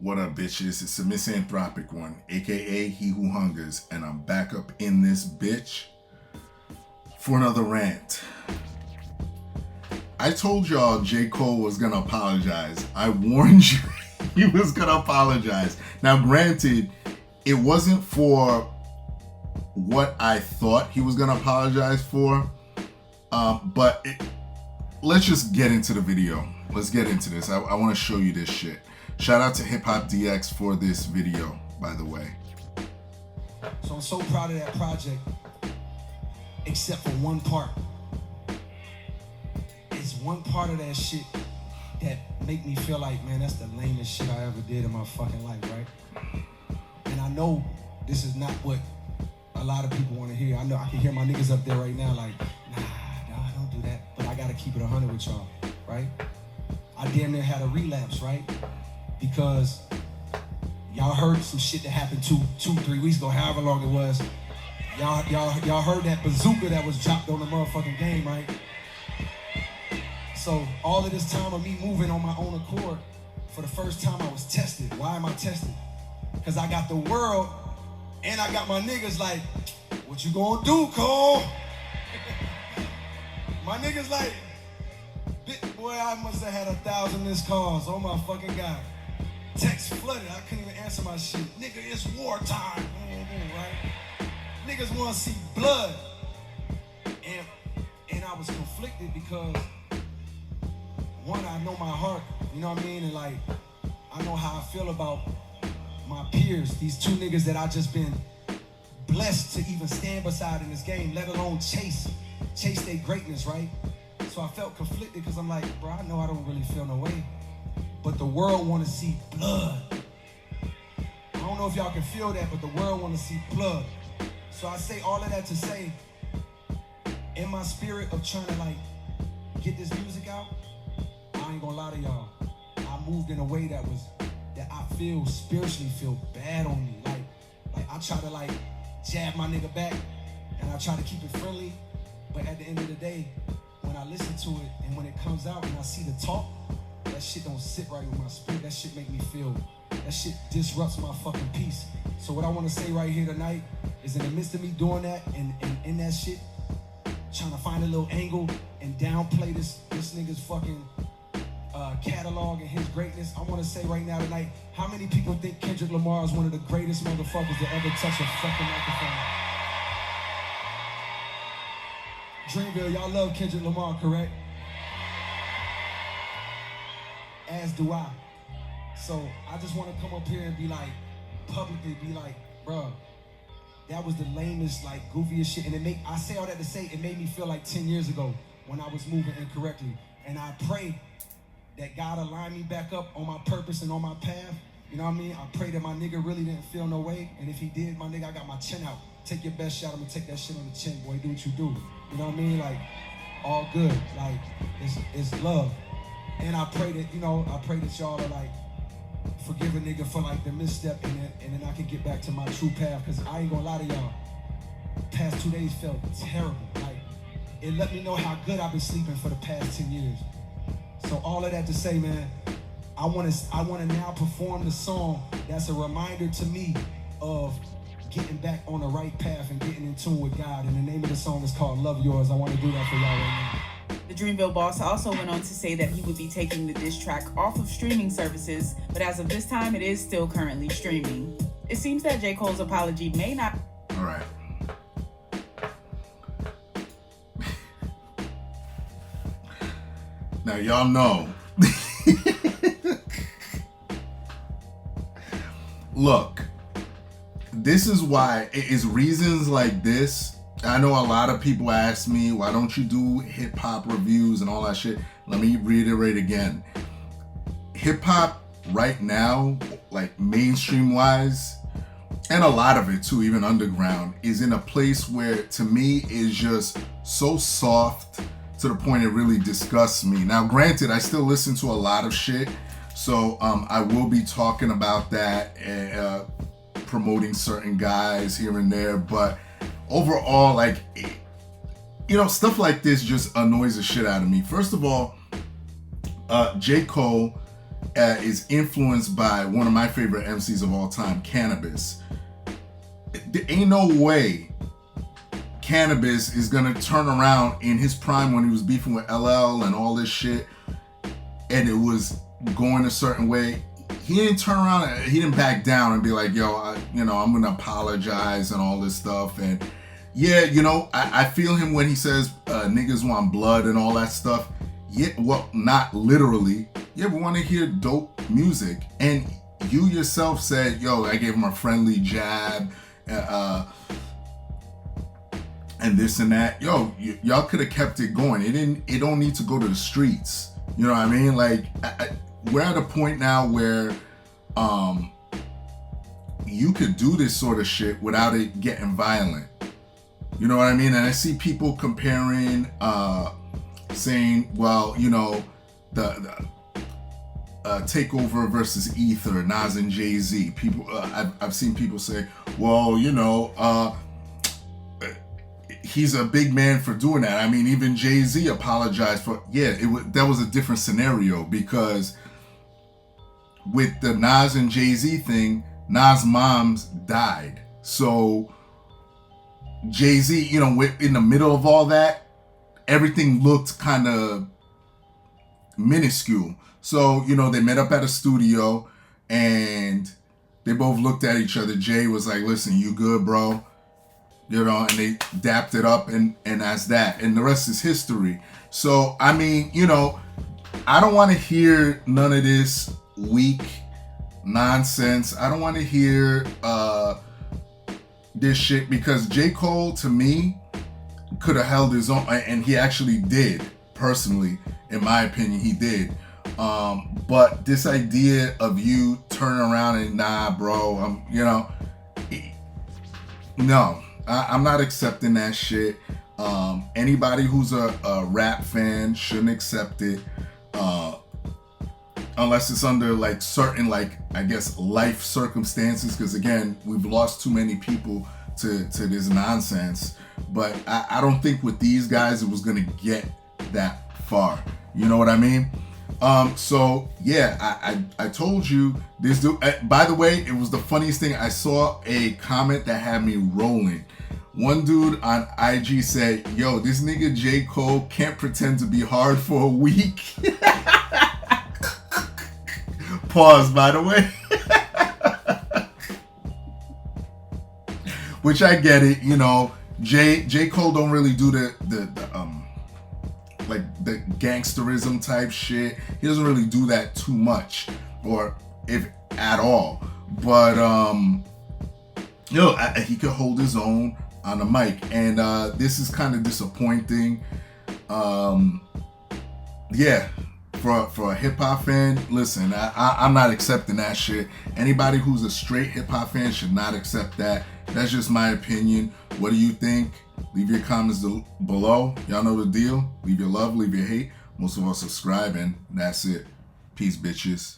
What up, bitches? It's a misanthropic one, aka He Who Hungers, and I'm back up in this bitch for another rant. I told y'all J.Cole was gonna apologize. I warned you he was gonna apologize. Now, granted, it wasn't for what I thought he was gonna apologize for, but let's just get into the video. Let's get into this. I want to show you this shit. Shout out to Hip Hop DX for this video, by the way. So I'm so proud of that project, except for one part. It's one part of that shit that make me feel like, man, that's the lamest shit I ever did in my fucking life, right? And I know this is not what a lot of people want to hear. I know I can hear my niggas up there right now like, nah, don't do that. But I gotta keep it 100 with y'all, right? I damn near had a relapse, right? Because y'all heard some shit that happened 3 weeks ago, however long it was. Y'all heard that bazooka that was dropped on the motherfucking game, right? So all of this time of me moving on my own accord, for the first time I was tested. Why am I tested? Because I got the world and I got my niggas like, what you gonna do, Cole? My niggas like, boy, I must have had 1,000 missed calls. Oh my fucking God. Text flooded, I couldn't even answer my shit. Nigga, it's wartime, right? Niggas wanna see blood. And I was conflicted because, one, I know my heart, you know what I mean? And like, I know how I feel about my peers, these two niggas that I just been blessed to even stand beside in this game, let alone chase their greatness, right? So I felt conflicted because I'm like, bro, I know I don't really feel no way, but the world want to see blood. I don't know if y'all can feel that, but the world want to see blood. So I say all of that to say, in my spirit of trying to like get this music out, I ain't gonna lie to y'all, I moved in a way that I feel spiritually feel bad on me. Like I try to like jab my nigga back and I try to keep it friendly, but at the end of the day, when I listen to it and when it comes out and I see the talk, that shit don't sit right with my spirit. That shit make me feel, that shit disrupts my fucking peace. So what I want to say right here tonight is in the midst of me doing that and in that shit, trying to find a little angle and downplay this nigga's fucking catalog and his greatness, I want to say right now tonight, how many people think Kendrick Lamar is one of the greatest motherfuckers to ever touch a fucking microphone? Dreamville, y'all love Kendrick Lamar, correct? As do I. So I just want to come up here and be like, publicly be like, bruh, that was the lamest, like, goofiest shit. And I say all that to say, it made me feel like 10 years ago when I was moving incorrectly. And I pray that God align me back up on my purpose and on my path. You know what I mean? I pray that my nigga really didn't feel no way. And if he did, my nigga, I got my chin out. Take your best shot. I'm gonna take that shit on the chin, boy. Do what you do. You know what I mean? Like, all good. Like, it's love. And I pray that, y'all are like, forgive a nigga for like the misstep and then I can get back to my true path. Cause I ain't gonna lie to y'all. Past 2 days felt terrible. Like, it let me know how good I've been sleeping for the past 10 years. So all of that to say, man, I want to now perform the song that's a reminder to me of getting back on the right path and getting in tune with God. And the name of the song is called Love Yours. I want to do that for y'all right now. The Dreamville boss also went on to say that he would be taking the diss track off of streaming services, but as of this time, it is still currently streaming. It seems that J. Cole's apology may not... All right. Now, y'all know. Look, this is why, it is reasons like this. I know a lot of people ask me, why don't you do hip hop reviews and all that shit? Let me reiterate again. Hip hop right now, like mainstream wise, and a lot of it too, even underground, is in a place where to me is just so soft to the point it really disgusts me. Now, granted, I still listen to a lot of shit, so I will be talking about that and promoting certain guys here and there, but overall, like, stuff like this just annoys the shit out of me. First of all, J. Cole is influenced by one of my favorite MCs of all time, Cannabis. There ain't no way Cannabis is gonna turn around in his prime when he was beefing with LL and all this shit, and it was going a certain way. He didn't turn around, he didn't back down and be like, yo, I'm gonna apologize and all this stuff. And yeah, I feel him when he says niggas want blood and all that stuff. Yeah, well, not literally. Yeah, we want to hear dope music. And you yourself said, yo, I gave him a friendly jab, and this and that. Yo, y'all could have kept it going. It don't need to go to the streets. You know what I mean? Like, we're at a point now where you could do this sort of shit without it getting violent. You know what I mean? And I see people comparing, saying, well, the Takeover versus Ether, Nas and Jay-Z. People, I've seen people say, well, he's a big man for doing that. I mean, even Jay-Z apologized for. Yeah, that was a different scenario, because with the Nas and Jay-Z thing, Nas' moms died. So Jay-Z, in the middle of all that, everything looked kind of minuscule. So, they met up at a studio and they both looked at each other. Jay was like, listen, you good, bro? And they dapped it up, and that's that. And the rest is history. So, I mean, I don't want to hear none of this weak nonsense. I don't want to hear this shit, because J.Cole, to me, could have held his own, and he actually did, personally, in my opinion, he did. But this idea of you turning around and, nah, bro, no, I'm not accepting that shit. Anybody who's a rap fan shouldn't accept it, unless it's under like certain, like, I guess, life circumstances, because again, we've lost too many people to this nonsense. But I don't think with these guys it was gonna get that far. You know what I mean? So yeah, I told you this dude. By the way, it was the funniest thing. I saw a comment that had me rolling. One dude on IG said, yo, this nigga J. Cole can't pretend to be hard for a week. Pause, by the way. Which I get it, J. Cole don't really do the gangsterism type shit. He doesn't really do that too much, or if at all. But he could hold his own on the mic, and this is kind of disappointing. Yeah, for a hip hop fan, listen, I'm not accepting that shit. Anybody who's a straight hip hop fan should not accept that. That's just my opinion. What do you think? Leave your comments below. Y'all know the deal. Leave your love, leave your hate. Most of us subscribe, and that's it. Peace, bitches.